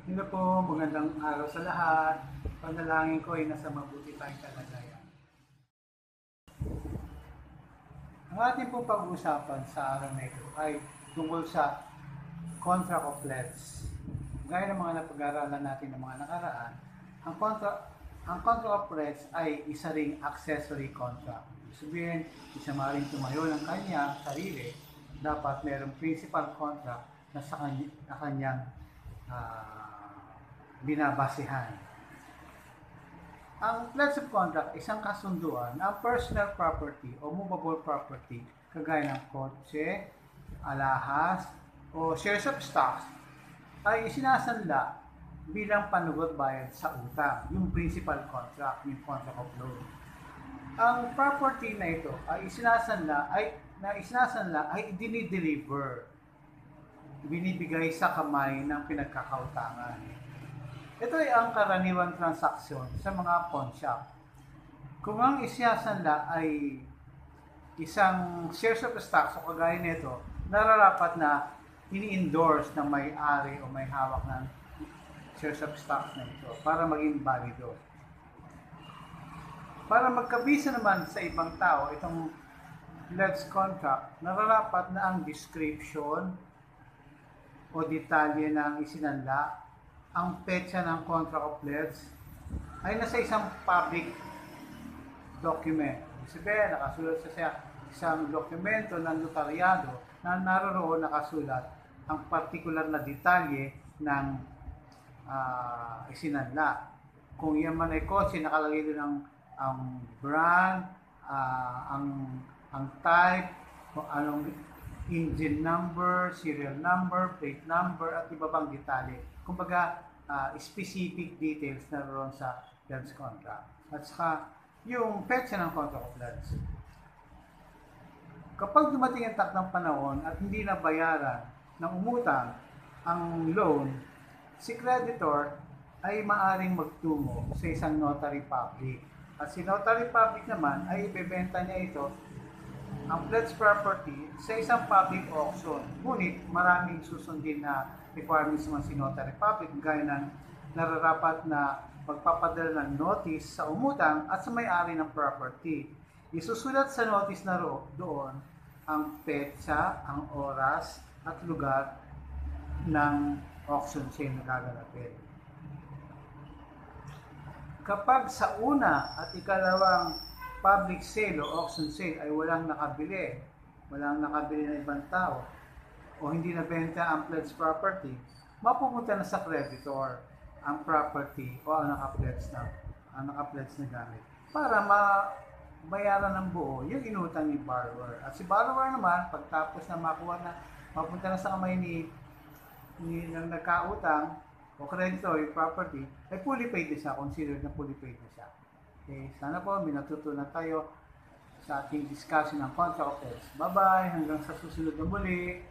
Hello po, magandang araw sa lahat. Panalangin ko ay nasa mabuti tayong kalagayan. Ang ating pong pag-uusapan sa araw na ito ay tungkol sa contract of pledge. Gaya ng mga napag-aralan natin ng mga nakaraan, ang contract of pledge ay isa ring accessory contract. Sabihin, isa maaaring tumayo ng kanyang sarili, dapat mayroong principal contract na sa kanyang binabasehan. Ang pledge of contract ay isang kasunduan na ang personal property o movable property kagaya ng kotse, alahas, o shares of stocks ay isinasanla bilang panugot bayad sa utang, yung principal contract, yung contract of loan. Ang property na ito ay isinasanla ay dinideliver, binibigay sa kamay ng pinagkakautangan. Ito ay ang karaniwang transaksyon sa mga pawn shop. Kung ang isinasanla ay isang shares of stocks o kagaya nito, nararapat na ini-endorse ng may-ari o may hawak ng shares of stocks na ito para maging valido. Para magkabisa naman sa ibang tao itong pledge contract, nararapat na ang description o detalye ng isinanla, ang petsa ng contract of pledge ay nasa isang public document. Sabihin, nakasulat sa isang dokumento ng notaryado na naroon nakasulat ang partikular na detalye ng isinanla. Kung yan man ay kotse, nakalagay doon ang brand, ang type, kung anong engine number, serial number, plate number, at iba pang detalye. Kumbaga, specific details na roon sa pledge contract. At saka, yung petsa ng contract of pledge. Kapag dumating ang takdang panahon at hindi na bayaran ng umutang ang loan, si creditor ay maaring magtungo sa isang notary public. At si notary public naman ay ibebenta niya ito, ang pledge property, sa isang public auction. Ngunit maraming susundin na requirements naman si notary public, gaya ng nararapat na magpapadala ng notice sa umutang at sa may-ari ng property. Isusulat sa notice na doon ang petsa, ang oras at lugar ng auction sale na gaganapin. Kapag sa una at ikalawang public sale o auction sale ay walang nakabili ng ibang tao o hindi nabenta ang pledge property, mapupunta na sa creditor ang property o ang naka-pledge na gamit para mabayaran ng buo yung inutang ni borrower. At si borrower naman, pagtapos na mapunta na sa kamay ng nagkautang o creditor yung property, ay fully paid na siya, considered na fully paid na siya. Okay, sana po may natutunan tayo sa ating discussion ng contract of pledge. Bye-bye! Hanggang sa susunod na muli!